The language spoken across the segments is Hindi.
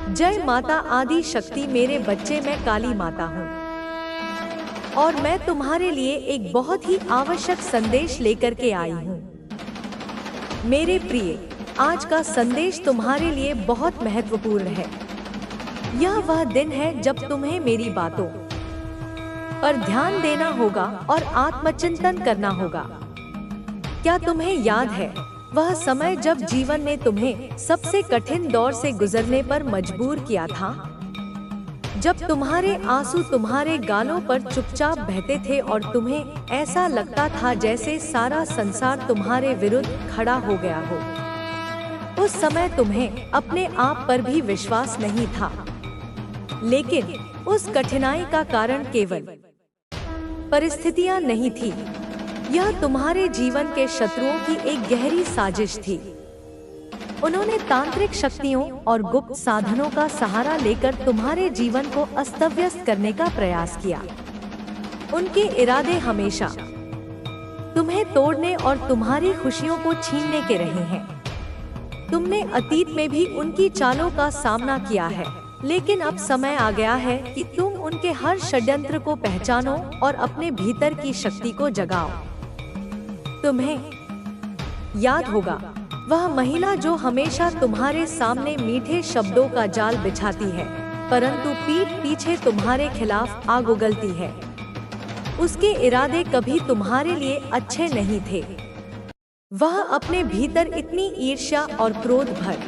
जय माता आदि शक्ति मेरे बच्चे, मैं काली माता हूँ और मैं तुम्हारे लिए एक बहुत ही आवश्यक संदेश लेकर के आई हूँ। मेरे प्रिय, आज का संदेश तुम्हारे लिए बहुत महत्वपूर्ण है। यह वह दिन है जब तुम्हें मेरी बातों पर ध्यान देना होगा और आत्मचिंतन करना होगा। क्या तुम्हें याद है वह समय जब जीवन ने तुम्हें सबसे कठिन दौर से गुजरने पर मजबूर किया था? जब तुम्हारे आंसू तुम्हारे गालों पर चुपचाप बहते थे और तुम्हें ऐसा लगता था जैसे सारा संसार तुम्हारे विरुद्ध खड़ा हो गया हो। उस समय तुम्हें अपने आप पर भी विश्वास नहीं था, लेकिन उस कठिनाई का कारण केवल परिस्थितियां नहीं थी। यह तुम्हारे जीवन के शत्रुओं की एक गहरी साजिश थी। उन्होंने तांत्रिक शक्तियों और गुप्त साधनों का सहारा लेकर तुम्हारे जीवन को अस्त-व्यस्त करने का प्रयास किया। उनके इरादे हमेशा तुम्हें तोड़ने और तुम्हारी खुशियों को छीनने के रहे हैं। तुमने अतीत में भी उनकी चालों का सामना किया है, लेकिन अब समय आ गया है कि तुम उनके हर षड्यंत्र को पहचानो और अपने भीतर की शक्ति को जगाओ। तुम्हें याद होगा वह महिला जो हमेशा तुम्हारे सामने मीठे शब्दों का जाल बिछाती है, परंतु पीठ पीछे तुम्हारे खिलाफ आग उगलती है। उसके इरादे कभी तुम्हारे लिए अच्छे नहीं थे। वह अपने भीतर इतनी ईर्ष्या और क्रोध भर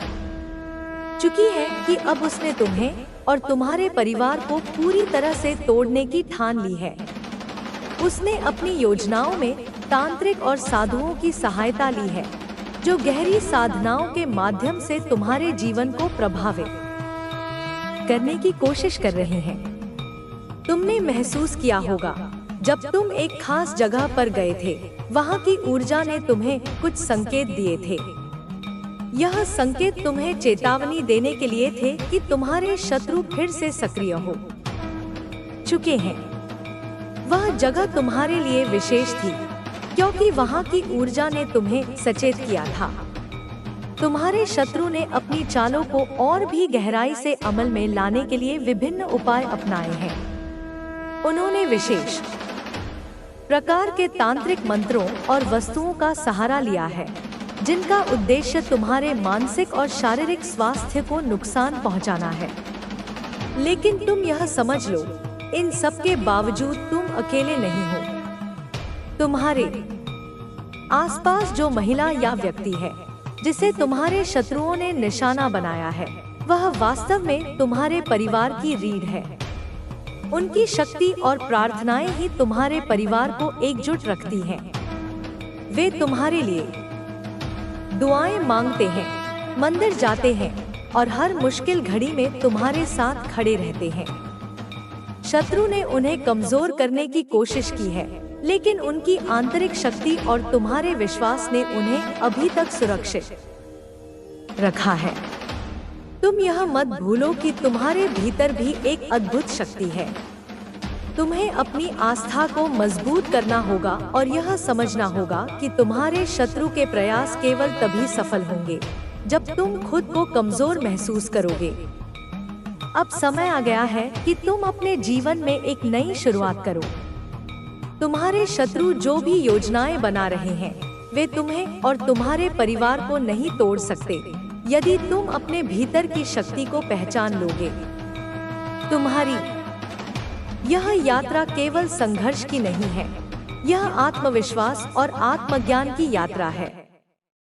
चुकी है कि अब उसने तुम्हें और तुम्हारे परिवार को पूरी तरह से तोड़ने की ठान ली है। उसने अपनी योजनाओं में तांत्रिक और साधुओं की सहायता ली है, जो गहरी साधनाओं के माध्यम से तुम्हारे जीवन को प्रभावित करने की कोशिश कर रहे हैं। तुमने महसूस किया होगा जब तुम एक खास जगह पर गए थे, वहां की ऊर्जा ने तुम्हें कुछ संकेत दिए थे। यह संकेत तुम्हें चेतावनी देने के लिए थे कि तुम्हारे शत्रु फिर से सक्रिय हो चुके हैं। वह जगह तुम्हारे लिए विशेष थी क्योंकि वहां की ऊर्जा ने तुम्हें सचेत किया था। तुम्हारे शत्रु ने अपनी चालों को और भी गहराई से अमल में लाने के लिए विभिन्न उपाय अपनाए हैं। उन्होंने विशेष प्रकार के तांत्रिक मंत्रों और वस्तुओं का सहारा लिया है, जिनका उद्देश्य तुम्हारे मानसिक और शारीरिक स्वास्थ्य को नुकसान पहुंचाना है। लेकिन तुम यह समझ लो, इन सब के बावजूद तुम अकेले नहीं हो। तुम्हारे आसपास जो महिला या व्यक्ति है जिसे तुम्हारे शत्रुओं ने निशाना बनाया है, वह वास्तव में तुम्हारे परिवार की रीढ़ है। उनकी शक्ति और प्रार्थनाएं ही तुम्हारे परिवार को एकजुट रखती हैं। वे तुम्हारे लिए दुआएं मांगते हैं, मंदिर जाते हैं और हर मुश्किल घड़ी में तुम्हारे साथ खड़े रहते हैं। शत्रु ने उन्हें कमजोर करने की कोशिश की है, लेकिन उनकी आंतरिक शक्ति और तुम्हारे विश्वास ने उन्हें अभी तक सुरक्षित रखा है। तुम यह मत भूलो कि तुम्हारे भीतर भी एक अद्भुत शक्ति है। तुम्हें अपनी आस्था को मजबूत करना होगा और यह समझना होगा कि तुम्हारे शत्रु के प्रयास केवल तभी सफल होंगे जब तुम खुद को कमजोर महसूस करोगे। अब समय आ गया है कि तुम अपने जीवन में एक नई शुरुआत करो। तुम्हारे शत्रु जो भी योजनाएं बना रहे हैं, वे तुम्हें और तुम्हारे परिवार को नहीं तोड़ सकते यदि तुम अपने भीतर की शक्ति को पहचान लोगे। तुम्हारी यह यात्रा केवल संघर्ष की नहीं है, यह आत्मविश्वास और आत्मज्ञान की यात्रा है।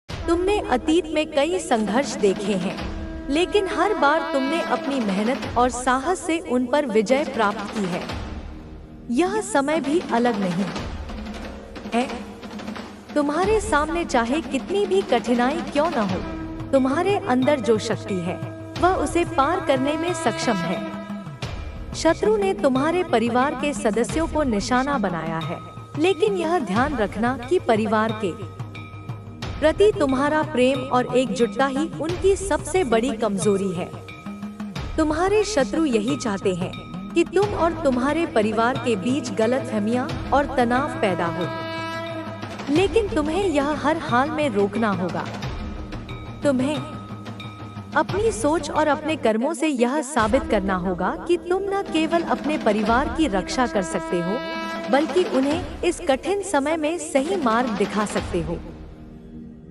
तुमने अतीत में कई संघर्ष देखे हैं, लेकिन हर बार तुमने अपनी मेहनत और साहस से उन पर विजय प्राप्त की है। यह समय भी अलग नहीं है। तुम्हारे सामने चाहे कितनी भी कठिनाई क्यों न हो, तुम्हारे अंदर जो शक्ति है वह उसे पार करने में सक्षम है। शत्रु ने तुम्हारे परिवार के सदस्यों को निशाना बनाया है, लेकिन यह ध्यान रखना कि परिवार के प्रति तुम्हारा प्रेम और एकजुटता ही उनकी सबसे बड़ी कमजोरी है। तुम्हारे शत्रु यही चाहते हैं कि तुम और तुम्हारे परिवार के बीच गलतफहमियां और तनाव पैदा हो, लेकिन तुम्हें यह हर हाल में रोकना होगा। तुम्हें अपनी सोच और अपने कर्मों से यह साबित करना होगा कि तुम न केवल अपने परिवार की रक्षा कर सकते हो, बल्कि उन्हें इस कठिन समय में सही मार्ग दिखा सकते हो।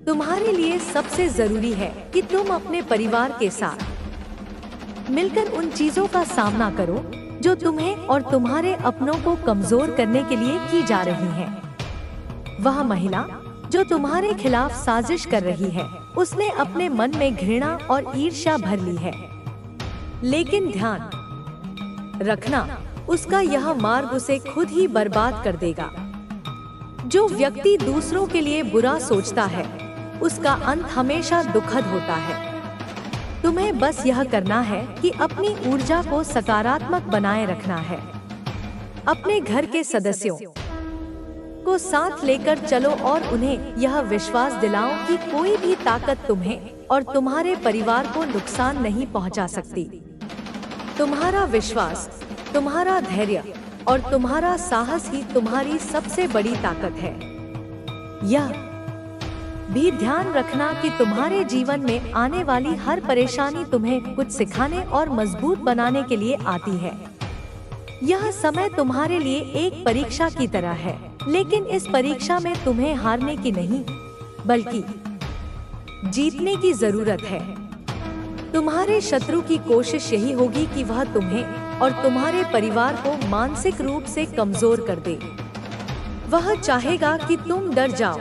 तुम्हारे लिए सबसे जरूरी है कि तुम अपने परिवार के साथ मिलकर उन चीजों का सामना करो जो तुम्हें और तुम्हारे अपनों को कमजोर करने के लिए की जा रही हैं। वह महिला जो तुम्हारे खिलाफ साजिश कर रही है, उसने अपने मन में घृणा और ईर्ष्या भर ली है। लेकिन ध्यान रखना, उसका यह मार्ग उसे खुद ही बर्बाद कर देगा। जो व्यक्ति दूसरों के लिए बुरा सोचता है, उसका अंत हमेशा दुखद होता है। तुम्हें बस यह करना है कि अपनी ऊर्जा को सकारात्मक बनाए रखना है। अपने घर के सदस्यों को साथ लेकर चलो और उन्हें यह विश्वास दिलाओ कि कोई भी ताकत तुम्हें और तुम्हारे परिवार को नुकसान नहीं पहुंचा सकती। तुम्हारा विश्वास, तुम्हारा धैर्य और तुम्हारा साहस ही तुम्हारी सबसे बड़ी ताकत है। यह भी ध्यान रखना कि तुम्हारे जीवन में आने वाली हर परेशानी तुम्हें कुछ सिखाने और मजबूत बनाने के लिए आती है। यह समय तुम्हारे लिए एक परीक्षा की तरह है, लेकिन इस परीक्षा में तुम्हें हारने की नहीं, बल्कि जीतने की जरूरत है। तुम्हारे शत्रु की कोशिश यही होगी कि वह तुम्हें और तुम्हारे परिवार को मानसिक रूप से कमजोर कर दे। वह चाहेगा कि तुम डर जाओ।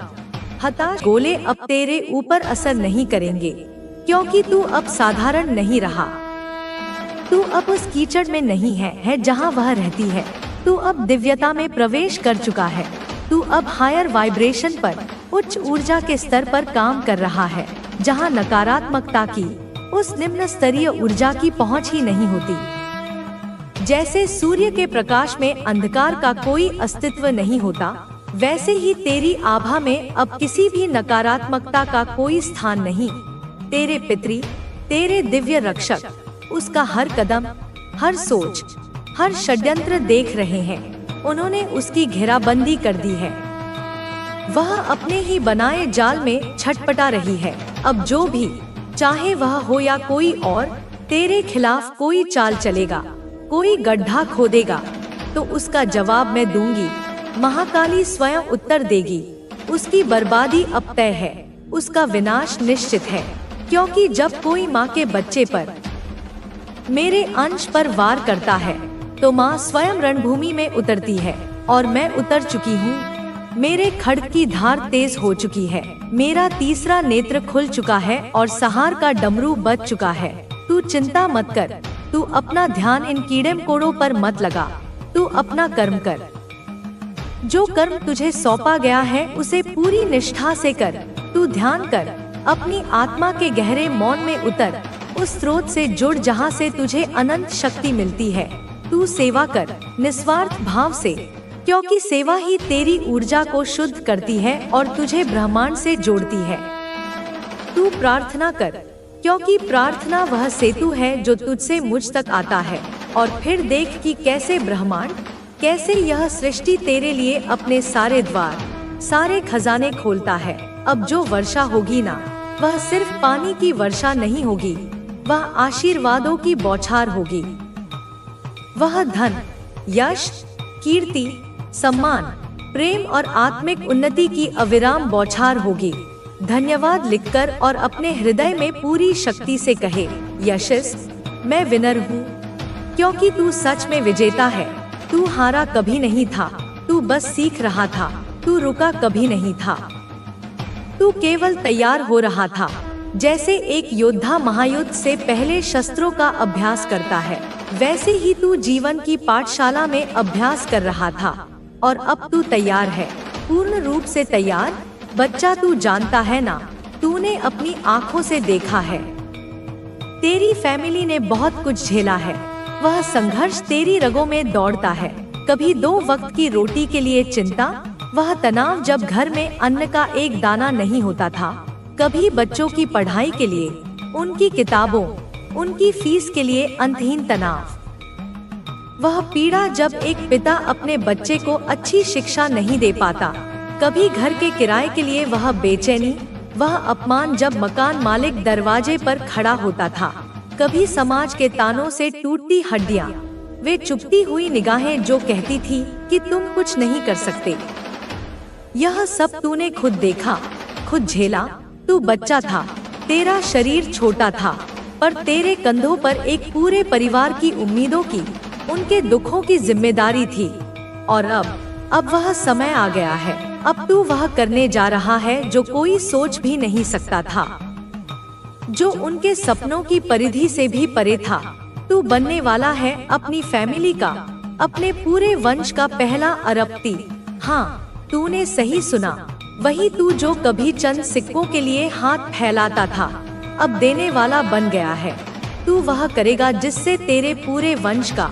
हताश गोले अब तेरे ऊपर असर नहीं करेंगे, क्योंकि तू अब साधारण नहीं रहा। तू अब उस कीचड़ में नहीं है जहां वह रहती है। तू अब दिव्यता में प्रवेश कर चुका है। तू अब हायर वाइब्रेशन पर, उच्च ऊर्जा के स्तर पर काम कर रहा है, जहां नकारात्मकता की, उस निम्न स्तरीय ऊर्जा की पहुंच ही नहीं होती। जैसे सूर्य के प्रकाश में अंधकार का कोई अस्तित्व नहीं होता, वैसे ही तेरी आभा में अब किसी भी नकारात्मकता का कोई स्थान नहीं। तेरे पितरी, तेरे दिव्य रक्षक, उसका हर कदम, हर सोच, हर षड्यंत्र देख रहे हैं। उन्होंने उसकी घेराबंदी कर दी है। वह अपने ही बनाए जाल में छटपटा रही है। अब जो भी, चाहे वह हो या कोई और, तेरे खिलाफ कोई चाल चलेगा, कोई गड्ढा खोदेगा, तो उसका जवाब मैं दूंगी। महाकाली स्वयं उत्तर देगी। उसकी बर्बादी अब तय है, उसका विनाश निश्चित है। क्योंकि जब कोई माँ के बच्चे पर, मेरे अंश पर वार करता है, तो माँ स्वयं रणभूमि में उतरती है। और मैं उतर चुकी हूँ। मेरे खड्ग की धार तेज हो चुकी है। मेरा तीसरा नेत्र खुल चुका है और सहार का डमरू बज चुका है। तू चिंता मत कर। तू अपना ध्यान इन कीड़े मकोड़ों पर मत लगा। तू अपना कर्म कर। जो कर्म तुझे सौंपा गया है उसे पूरी निष्ठा से कर। तू ध्यान कर, अपनी आत्मा के गहरे मौन में उतर, उस स्रोत से जुड़ जहाँ से तुझे अनंत शक्ति मिलती है। तू सेवा कर निस्वार्थ भाव से, क्योंकि सेवा ही तेरी ऊर्जा को शुद्ध करती है और तुझे ब्रह्मांड से जोड़ती है। तू प्रार्थना कर, क्योंकि प्रार्थना वह सेतु है जो तुझसे मुझ तक आता है। और फिर देख कि कैसे ब्रह्मांड, कैसे यह सृष्टि तेरे लिए अपने सारे द्वार, सारे खजाने खोलता है। अब जो वर्षा होगी ना, वह सिर्फ पानी की वर्षा नहीं होगी, वह आशीर्वादों की बौछार होगी। वह धन, यश, कीर्ति, सम्मान, प्रेम और आत्मिक उन्नति की अविराम बौछार होगी। धन्यवाद लिखकर और अपने हृदय में पूरी शक्ति से कहे, यशस, मैं विनर हूँ, क्योंकि तू सच में विजेता है। तू हारा कभी नहीं था, तू बस सीख रहा था। तू रुका कभी नहीं था, तू केवल तैयार हो रहा था। जैसे एक योद्धा महायुद्ध से पहले शस्त्रों का अभ्यास करता है, वैसे ही तू जीवन की पाठशाला में अभ्यास कर रहा था। और अब तू तैयार है, पूर्ण रूप से तैयार। बच्चा, तू जानता है ना, तूने अपनी आँखों से देखा है, तेरी फैमिली ने बहुत कुछ झेला है। वह संघर्ष तेरी रगों में दौड़ता है। कभी 2 वक्त की रोटी के लिए चिंता, वह तनाव जब घर में अन्न का एक दाना नहीं होता था। कभी बच्चों की पढ़ाई के लिए, उनकी किताबों, उनकी फीस के लिए अंतहीन तनाव। वह पीड़ा जब एक पिता अपने बच्चे को अच्छी शिक्षा नहीं दे पाता। कभी घर के किराए के लिए वह बेचैनी, वह अपमान जब मकान मालिक दरवाजे पर खड़ा होता था, कभी समाज के तानों से टूटती हड्डियां, वे चुपती हुई निगाहें जो कहती थी कि तुम कुछ नहीं कर सकते। यह सब तूने खुद देखा, खुद झेला। तू बच्चा था, तेरा शरीर छोटा था, पर तेरे कंधों पर एक पूरे परिवार की उम्मीदों की, उनके दुखों की जिम्मेदारी थी। और अब वह समय आ गया है। अब तू वह करने जा रहा है जो कोई सोच भी नहीं सकता था, जो उनके सपनों की परिधि से भी परे था। तू बनने वाला है अपनी फैमिली का, अपने पूरे वंश का पहला अरबपति। हाँ, तूने सही सुना, वही तू जो कभी चंद सिक्कों के लिए हाथ फैलाता था, अब देने वाला बन गया है। तू वह करेगा जिससे तेरे पूरे वंश का,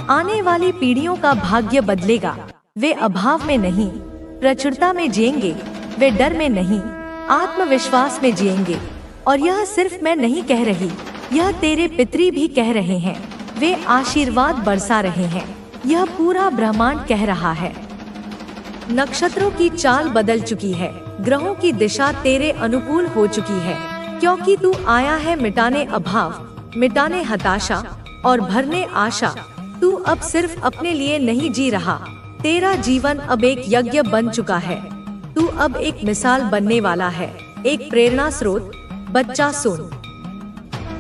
आने वाली पीढ़ियों का भाग्य बदलेगा। वे अभाव में नहीं, प्रचुरता में जिएंगे। वे डर में नहीं, आत्मविश्वास में जिएंगे। और यह सिर्फ मैं नहीं कह रही, यह तेरे पितरी भी कह रहे हैं। वे आशीर्वाद बरसा रहे हैं, यह पूरा ब्रह्मांड कह रहा है। नक्षत्रों की चाल बदल चुकी है, ग्रहों की दिशा तेरे अनुकूल हो चुकी है, क्योंकि तू आया है मिटाने अभाव, मिटाने हताशा और भरने आशा। तू अब सिर्फ अपने लिए नहीं जी रहा, तेरा जीवन अब एक यज्ञ बन चुका है। तू अब एक मिसाल बनने वाला है, एक प्रेरणा स्रोत। बच्चा सुन,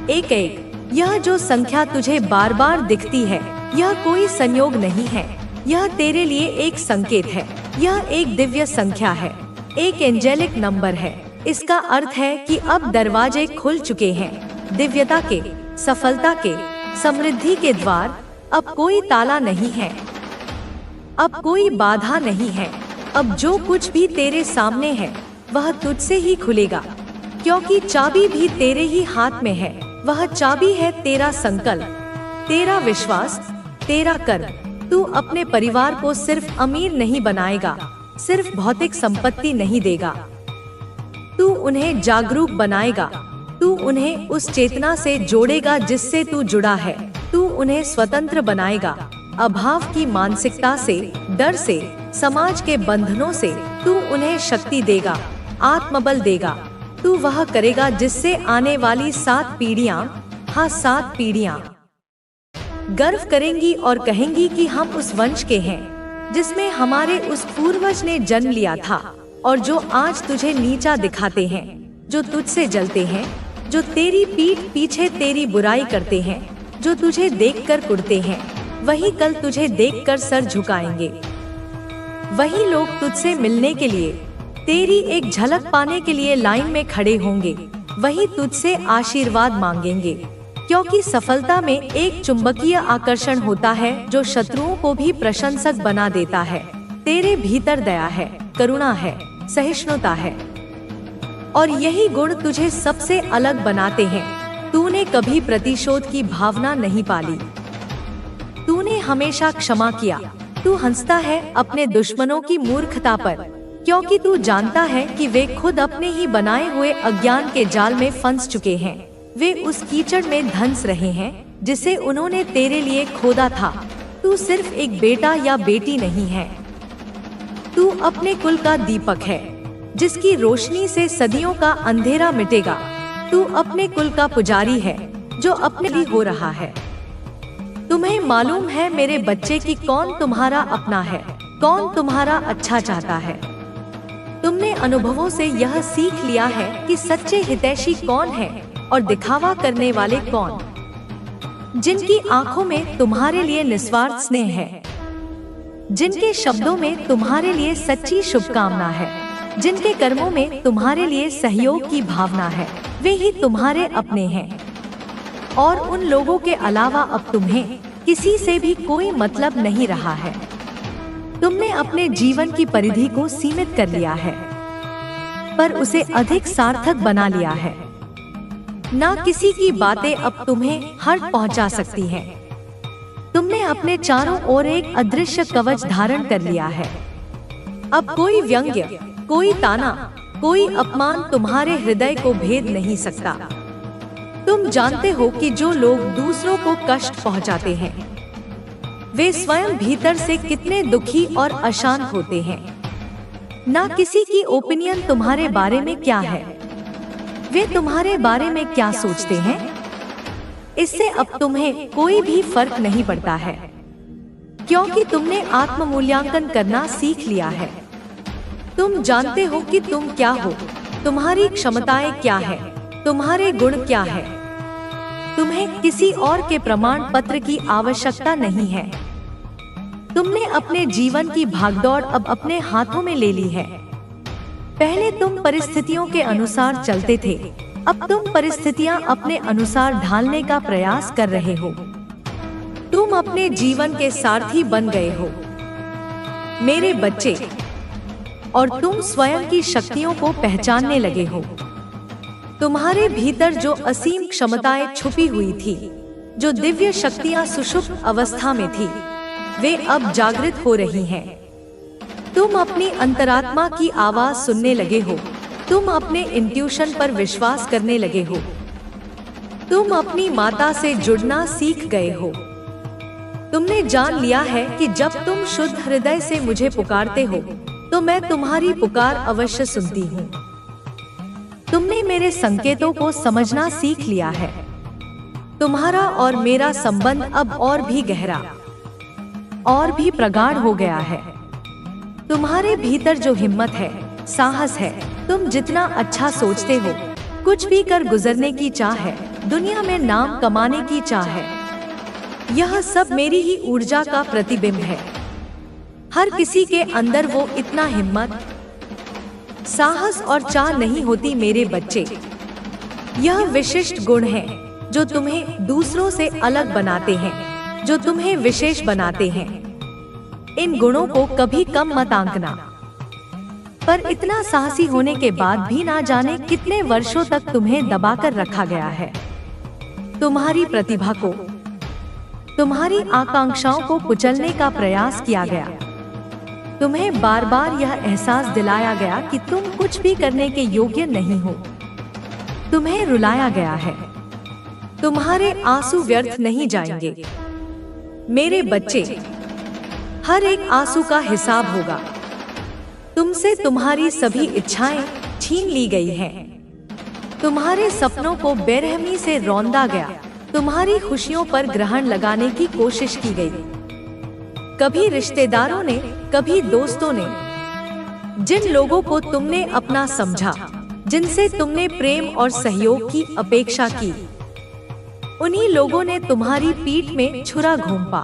एक एक यह जो संख्या तुझे बार बार दिखती है, यह कोई संयोग नहीं है, यह तेरे लिए एक संकेत है। यह एक दिव्य संख्या है, एक एंजेलिक नंबर है। इसका अर्थ है कि अब दरवाजे खुल चुके हैं, दिव्यता के, सफलता के, समृद्धि के द्वार। अब कोई ताला नहीं है, अब कोई बाधा नहीं है। अब जो कुछ भी तेरे सामने है वह तुझसे ही खुलेगा, क्योंकि चाबी भी तेरे ही हाथ में है। वह चाबी है तेरा संकल्प, तेरा विश्वास, तेरा कर्म। तू अपने परिवार को सिर्फ अमीर नहीं बनाएगा, सिर्फ भौतिक संपत्ति नहीं देगा। तू उन्हें जागरूक बनाएगा, तू उन्हें उस चेतना से जोड़ेगा जिससे तू जुड़ा है। तू उन्हें स्वतंत्र बनाएगा, अभाव की मानसिकता से, डर से, समाज के बंधनों से। तू उन्हें शक्ति देगा, आत्मबल देगा। तू वह करेगा जिससे आने वाली 7 पीढ़ियां, हाँ 7 पीढ़ियां गर्व करेंगी और कहेंगी कि हम उस वंश के हैं जिसमें हमारे उस पूर्वज ने जन्म लिया था। और जो आज तुझे नीचा दिखाते हैं, जो तुझसे जलते हैं, जो तेरी पीठ पीछे तेरी बुराई करते हैं, जो तुझे देखकर कुढ़ते हैं, वही कल तुझे देखकर सर झुकाएंगे। वही लोग तुझसे मिलने के लिए, तेरी एक झलक पाने के लिए लाइन में खड़े होंगे। वही तुझसे आशीर्वाद मांगेंगे, क्योंकि सफलता में एक चुंबकीय आकर्षण होता है जो शत्रुओं को भी प्रशंसक बना देता है। तेरे भीतर दया है, करुणा है, सहिष्णुता है, और यही गुण तुझे सबसे अलग बनाते हैं। तूने कभी प्रतिशोध की भावना नहीं पाली, तूने हमेशा क्षमा किया। तू हंसता है अपने दुश्मनों की मूर्खता पर, क्योंकि तू जानता है कि वे खुद अपने ही बनाए हुए अज्ञान के जाल में फंस चुके हैं। वे उस कीचड़ में धंस रहे हैं जिसे उन्होंने तेरे लिए खोदा था। तू सिर्फ एक बेटा या बेटी नहीं है, तू अपने कुल का दीपक है, जिसकी रोशनी से सदियों का अंधेरा मिटेगा। तू अपने कुल का पुजारी है जो अपने लिए हो रहा है। तुम्हें मालूम है मेरे बच्चे कि कौन तुम्हारा अपना है, कौन तुम्हारा अच्छा चाहता है। तुमने अनुभवों से यह सीख लिया है कि सच्चे हितैषी कौन है और दिखावा करने वाले कौन, जिनकी आंखों में तुम्हारे लिए निस्वार्थ स्नेह है, जिनके शब्दों में तुम्हारे लिए सच्ची शुभकामना है, जिनके कर्मों में तुम्हारे लिए सहयोग की भावना है। वे ही तुम्हारे अपने हैं, और उन लोगों के अलावा अब तुम्हें किसी से भी कोई मतलब नहीं रहा है। तुमने अपने जीवन की परिधि को सीमित कर लिया है, पर उसे अधिक सार्थक बना लिया है। ना किसी की बातें अब तुम्हें हर्ट पहुंचा सकती हैं। तुमने अपने चारों ओर एक अदृश्य कवच धारण कर लिया है। अब कोई व्यंग्य, कोई ताना, कोई अपमान तुम्हारे हृदय को भेद नहीं सकता। तुम जानते हो कि जो लोग दूसरों को कष्ट पहुंचाते हैं, वे स्वयं भीतर से कितने दुखी और अशांत होते हैं। ना किसी की ओपिनियन तुम्हारे बारे में क्या है, वे तुम्हारे बारे में क्या सोचते हैं, इससे अब तुम्हें कोई भी फर्क नहीं पड़ता है, क्योंकि तुमने आत्म मूल्यांकन करना सीख लिया है। तुम जानते हो कि तुम क्या हो, तुम्हारी क्षमताएं क्या है, तुम्हारे गुण क्या है। तुम्हें किसी और के प्रमाण पत्र की आवश्यकता नहीं है। तुमने अपने जीवन की भागदौड़ अब अपने हाथों में ले ली है। पहले तुम परिस्थितियों के अनुसार चलते थे, अब तुम परिस्थितियां अपने अनुसार ढालने का प्रयास कर रहे हो। तुम अपने जीवन के सारथी बन गए हो मेरे बच्चे, और तुम स्वयं की शक्तियों को पहचानने लगे हो। तुम्हारे भीतर जो असीम क्षमताएं छुपी हुई थी, जो दिव्य शक्तियां सुषुप्त अवस्था में थी, वे अब जागृत हो रही हैं। तुम अपनी अंतरात्मा की आवाज सुनने लगे हो। तुम अपने इंट्यूशन पर विश्वास करने लगे हो। तुम अपनी माता से जुड़ना सीख गए हो। तुमने जान लिया है कि जब तुम शुद्ध हृदय से मुझे पुकारते हो, तो मैं तुम्हारी पुकार अवश्य सुनती हूँ। तुमने मेरे संकेतों को समझना सीख लिया है। तुम्हारा और मेरा संबंध अब और भी गहरा और भी प्रगाढ़ हो गया है। तुम्हारे भीतर जो हिम्मत है, साहस है, तुम जितना अच्छा सोचते हो, कुछ भी कर गुजरने की चाह है, दुनिया में नाम कमाने की चाह है, यह सब मेरी ही ऊर्जा का प्रतिबिंब है। हर किसी के अंदर वो इतना हिम्मत, साहस और चाह नहीं होती मेरे बच्चे। यह विशिष्ट गुण है जो तुम्हें दूसरों से अलग बनाते हैं, जो तुम्हें विशेष बनाते हैं। इन गुणों को कभी कम मत आंकना। पर इतना साहसी होने के बाद भी ना जाने कितने वर्षों तक तुम्हें दबाकर रखा गया है। तुम्हारी प्रतिभा को, तुम्हारी आकांक्षाओं को कुचलने का प्रयास किया गया। तुम्हें बार बार यह एहसास दिलाया गया कि तुम कुछ भी करने के योग्य नहीं हो। तुम्हें रुलाया गया है। तुम्हारे आंसू व्यर्थ नहीं जाएंगे मेरे बच्चे। हर एक आंसू का हिसाब होगा। तुमसे तुम्हारी सभी इच्छाएं छीन ली गई हैं। तुम्हारे सपनों को बेरहमी से रौंदा गया। तुम्हारी खुशियों पर ग्रहण लगाने की कोशिश की गई। कभी रिश्तेदारों ने, कभी दोस्तों ने, जिन लोगों को तुमने अपना समझा, जिनसे तुमने प्रेम और सहयोग की अपेक्षा की, उन्हीं लोगों ने तुम्हारी पीठ में छुरा घोंपा।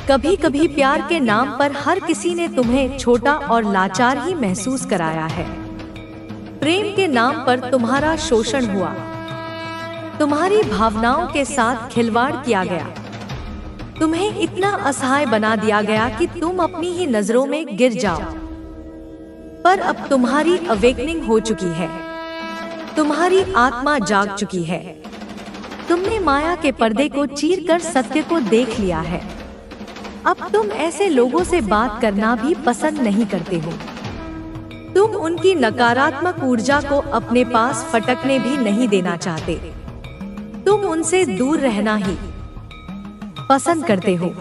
कभी कभी प्यार के नाम पर हर किसी ने तुम्हें छोटा और लाचार ही महसूस कराया है। प्रेम के नाम पर तुम्हारा शोषण हुआ। तुम्हारी भावनाओं के साथ खिलवाड़ किया गया। तुम्हें इतना असहाय बना दिया गया कि तुम अपनी ही नजरों में गिर जाओ। पर अब तुम्हारी अवेकनिंग हो चुकी है। तुम्हारी आत्मा जाग चुकी है। तुमने माया के पर्दे को चीरकर सत्य को देख लिया है। अब तुम ऐसे लोगों से बात करना भी पसंद नहीं करते हो। तुम उनकी नकारात्मक ऊर्जा को अपने पास फटकने भी नहीं देना चाहते। तुम उनसे दूर रहना ही पसंद करते हो।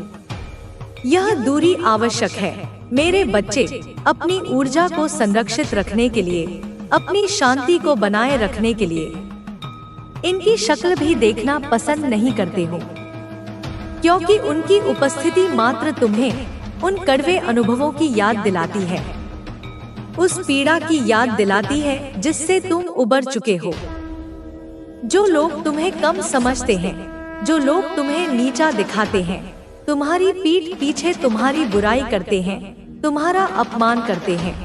यह दूरी आवश्यक है मेरे बच्चे। अपनी ऊर्जा को संरक्षित रखने के लिए, अपनी शांति को बनाए रखने के लिए इनकी शक्ल भी देखना पसंद नहीं करते हो, क्योंकि उनकी उपस्थिति मात्र तुम्हें उन कड़वे अनुभवों की याद दिलाती है, उस पीड़ा की याद दिलाती है जिससे तुम उबर चुके हो। जो लोग तुम्हें कम समझते हैं, जो लोग तुम्हें नीचा दिखाते हैं, तुम्हारी पीठ पीछे तुम्हारी बुराई करते हैं, तुम्हारा अपमान करते हैं,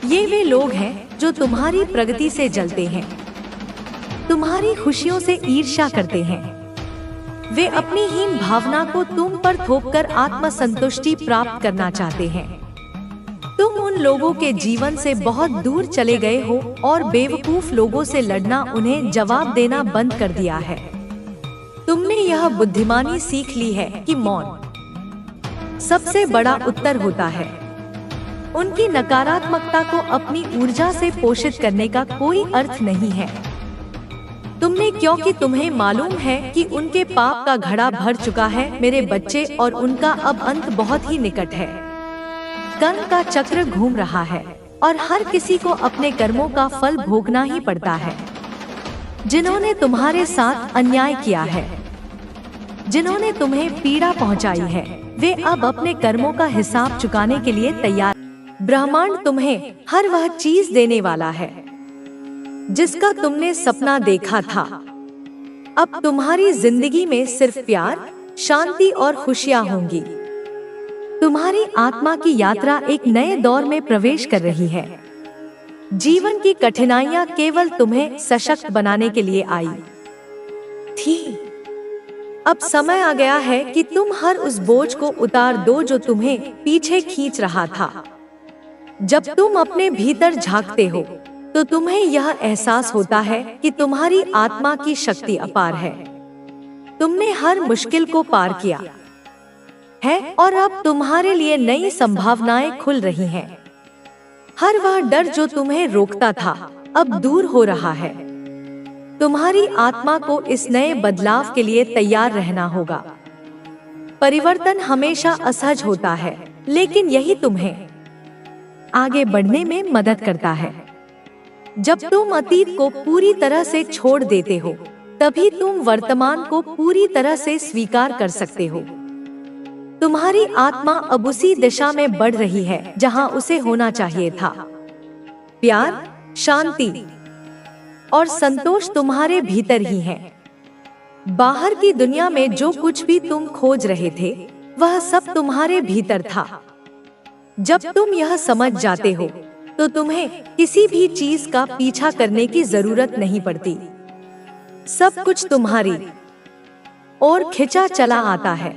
ये वे लोग हैं जो तुम्हारी प्रगति से जलते हैं, तुम्हारी खुशियों से ईर्ष्या करते हैं। वे अपनी हीन भावना को तुम पर थोपकर आत्मसंतुष्टि प्राप्त करना चाहते हैं। तुम उन लोगों के जीवन से बहुत दूर चले गए हो और बेवकूफ लोगों से लड़ना, उन्हें जवाब देना बंद कर दिया है। तुमने यह बुद्धिमानी सीख ली है कि मौन सबसे बड़ा उत्तर होता है। उनकी नकारात्मकता को अपनी ऊर्जा से पोषित करने का कोई अर्थ नहीं है। तुमने, क्योंकि तुम्हें मालूम है कि उनके पाप का घड़ा भर चुका है मेरे बच्चे, और उनका अब अंत बहुत ही निकट है। कर्म का चक्र घूम रहा है और हर किसी को अपने कर्मों का फल भोगना ही पड़ता है। जिन्होंने तुम्हारे साथ अन्याय किया है, जिन्होंने तुम्हें पीड़ा पहुंचाई है, वे अब अपने कर्मों का हिसाब चुकाने के लिए तैयार। ब्रह्मांड तुम्हें हर वह चीज देने वाला है जिसका तुमने सपना देखा था। अब तुम्हारी जिंदगी में सिर्फ प्यार, शांति और खुशियां होंगी। तुम्हारी आत्मा की यात्रा एक नए दौर में प्रवेश कर रही है। जीवन की कठिनाइयां केवल तुम्हें सशक्त बनाने के लिए आई थी। अब समय आ गया है कि तुम हर उस बोझ को उतार दो जो तुम्हें पीछे खींच रहा था। जब तुम अपने भीतर झांकते हो तो तुम्हें यह एहसास होता है कि तुम्हारी आत्मा की शक्ति अपार है। तुमने हर मुश्किल को पार किया है और अब तुम्हारे लिए नई संभावनाएं खुल रही हैं। हर वह डर जो तुम्हें रोकता था अब दूर हो रहा है। तुम्हारी आत्मा को इस नए बदलाव के लिए तैयार रहना होगा। परिवर्तन हमेशा असहज होता है, लेकिन यही तुम्हें आगे बढ़ने में मदद करता है। जब तुम अतीत को पूरी तरह से छोड़ देते हो, तभी तुम वर्तमान को पूरी तरह से स्वीकार कर सकते हो। तुम्हारी आत्मा अब उसी दिशा में बढ़ रही है जहां उसे होना चाहिए था। प्यार, शांति और संतोष तुम्हारे भीतर ही है। बाहर की दुनिया में जो कुछ भी तुम खोज रहे थे, वह सब तुम्हारे भीतर था। जब तुम यह समझ जाते हो तो तुम्हें किसी भी चीज का पीछा करने की जरूरत नहीं पड़ती। सब कुछ तुम्हारी ओर खिंचा चला आता है।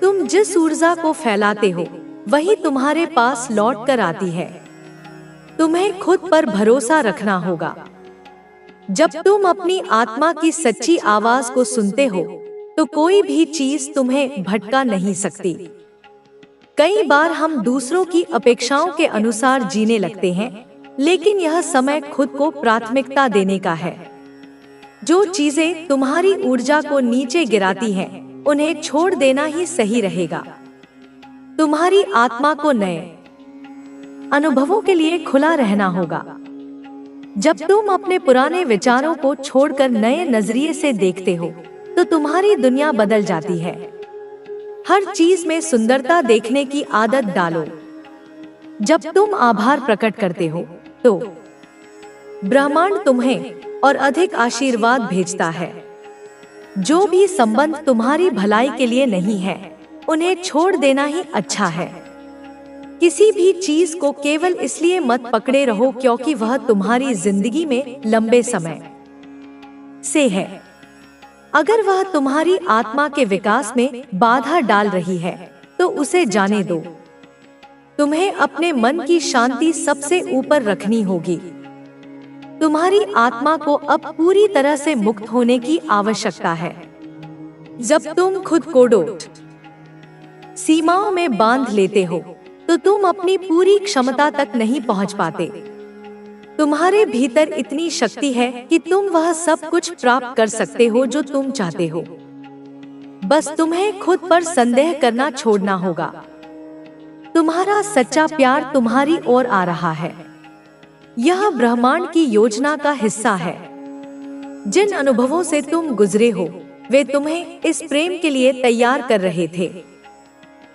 तुम जिस ऊर्जा को फैलाते हो वही तुम्हारे पास लौट कर आती है। तुम्हें खुद पर भरोसा रखना होगा। जब तुम अपनी आत्मा की सच्ची आवाज को सुनते हो तो कोई भी चीज तुम्हें भटका नहीं सकती। कई बार हम दूसरों की अपेक्षाओं के अनुसार जीने लगते हैं, लेकिन यह समय खुद को प्राथमिकता देने का है। जो चीजें तुम्हारी ऊर्जा को नीचे गिराती हैं, उन्हें छोड़ देना ही सही रहेगा। तुम्हारी आत्मा को नए अनुभवों के लिए खुला रहना होगा। जब तुम अपने पुराने विचारों को छोड़कर नए नजरिए से देखते हो, तो तुम्हारी दुनिया बदल जाती है। हर चीज में सुंदरता देखने की आदत डालो। जब तुम आभार प्रकट करते हो, तो ब्रह्मांड तुम्हें और अधिक आशीर्वाद भेजता है। जो भी संबंध तुम्हारी भलाई के लिए नहीं है, उन्हें छोड़ देना ही अच्छा है। किसी भी चीज को केवल इसलिए मत पकड़े रहो क्योंकि वह तुम्हारी जिंदगी में लंबे समय से है। अगर वह तुम्हारी आत्मा के विकास में बाधा डाल रही है, तो उसे जाने दो। तुम्हें अपने मन की शांति सबसे ऊपर रखनी होगी। तुम्हारी आत्मा को अब पूरी तरह से मुक्त होने की आवश्यकता है। जब तुम खुद को सीमाओं में बांध लेते हो, तो तुम अपनी पूरी क्षमता तक नहीं पहुंच पाते। तुम्हारे भीतर इतनी शक्ति है कि तुम वह सब कुछ प्राप्त कर सकते हो जो तुम चाहते हो। बस तुम्हें खुद पर संदेह करना छोड़ना होगा। तुम्हारा सच्चा प्यार तुम्हारी ओर आ रहा है। यह ब्रह्मांड की योजना का हिस्सा है। जिन अनुभवों से तुम गुजरे हो, वे तुम्हें इस प्रेम के लिए तैयार कर रहे थे।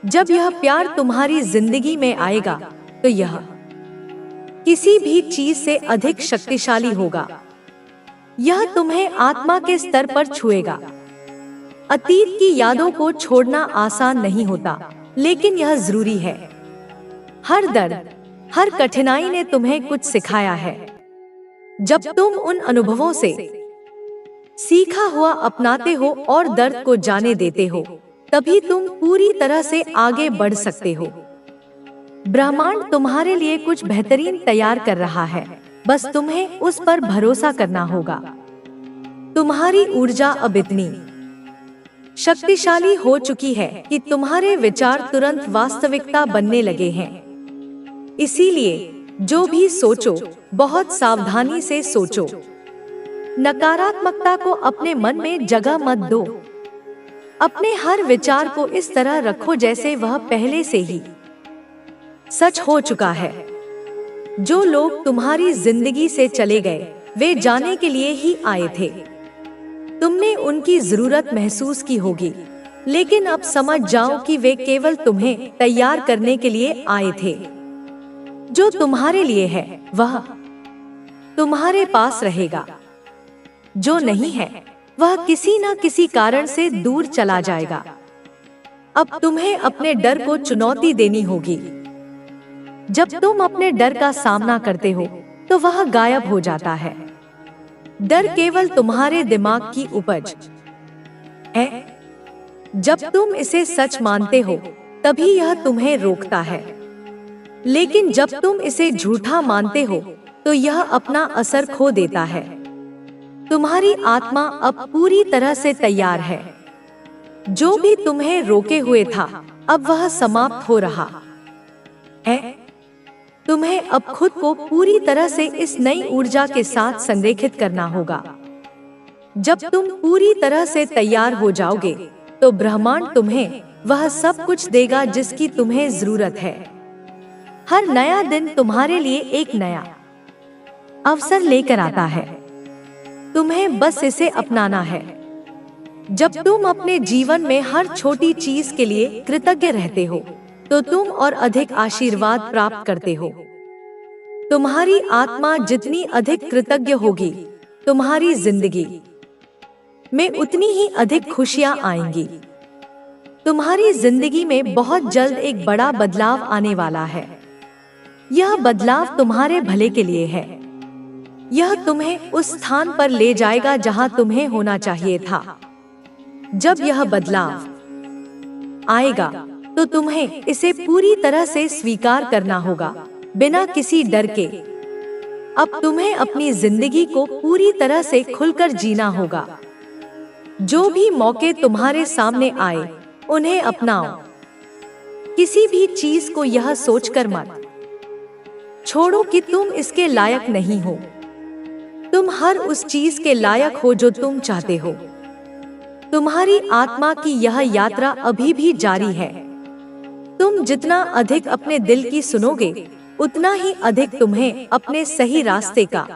जब यह प्यार तुम्हारी जिंदगी में आएगा, तो यह किसी भी चीज से अधिक शक्तिशाली होगा। यह तुम्हें आत्मा के स्तर पर छुएगा। अतीत की यादों को छोड़ना आसान नहीं होता, लेकिन यह जरूरी है। हर दर्द, हर कठिनाई ने तुम्हें कुछ सिखाया है। जब तुम उन अनुभवों से सीखा हुआ अपनाते हो और दर्द को जाने देते हो, तभी तुम पूरी तरह से आगे बढ़ सकते हो। ब्रह्मांड तुम्हारे लिए कुछ बेहतरीन तैयार कर रहा है। बस तुम्हें उस पर भरोसा करना होगा। तुम्हारी ऊर्जा अब इतनी शक्तिशाली हो चुकी है कि तुम्हारे विचार तुरंत वास्तविकता बनने लगे हैं। इसीलिए जो भी सोचो, बहुत सावधानी से सोचो। नकारात्मकता को अपने मन में जगह मत दो। अपने हर विचार को इस तरह रखो जैसे वह पहले से ही सच हो चुका है। जो लोग तुम्हारी जिंदगी से चले गए वे जाने के लिए ही आए थे। तुमने उनकी जरूरत महसूस की होगी, लेकिन अब समझ जाओ कि वे केवल तुम्हें तैयार करने के लिए आए थे। जो तुम्हारे लिए है वह तुम्हारे पास रहेगा, जो नहीं है वह किसी न किसी कारण से दूर चला जाएगा। अब तुम्हें अपने डर को चुनौती देनी होगी। जब तुम अपने डर का सामना करते हो तो वह गायब हो जाता है। डर केवल तुम्हारे दिमाग की उपज है। जब तुम इसे सच मानते हो तभी यह तुम्हें रोकता है, लेकिन जब तुम इसे झूठा मानते हो तो यह अपना असर खो देता है। तुम्हारी आत्मा अब पूरी तरह से तैयार है। जो भी तुम्हें रोके हुए था अब वह समाप्त हो रहा है। तुम्हें अब खुद को पूरी तरह से इस नई ऊर्जा के साथ संरेखित करना होगा। जब तुम पूरी तरह से तैयार हो जाओगे तो ब्रह्मांड तुम्हें वह सब कुछ देगा जिसकी तुम्हें जरूरत है। हर नया दिन तुम्हारे लिए एक नया अवसर लेकर आता है। तुम्हें बस इसे अपनाना है। जब तुम अपने जीवन में हर छोटी चीज के लिए कृतज्ञ रहते हो तो तुम और अधिक आशीर्वाद प्राप्त करते हो। तुम्हारी आत्मा जितनी अधिक कृतज्ञ होगी, तुम्हारी जिंदगी में उतनी ही अधिक खुशियां आएंगी। तुम्हारी जिंदगी में बहुत जल्द एक बड़ा बदलाव आने वाला है। यह बदलाव तुम्हारे भले के लिए है। यह तुम्हें उस स्थान पर ले जाएगा जहां तुम्हें होना चाहिए था। जब यह बदलाव आएगा तो तुम्हें इसे पूरी तरह से स्वीकार करना होगा, बिना किसी डर के। अब तुम्हें अपनी जिंदगी को पूरी तरह से खुलकर जीना होगा। जो भी मौके तुम्हारे सामने आए उन्हें अपनाओ। किसी भी चीज को यह सोचकर मत छोड़ो कि तुम इसके लायक नहीं हो। तुम हर उस चीज के लायक हो जो तुम चाहते हो। तुम्हारी आत्मा की यह यात्रा अभी भी जारी है। तुम जितना अधिक अपने दिल की सुनोगे, उतना ही अधिक तुम्हें अपने सही रास्ते का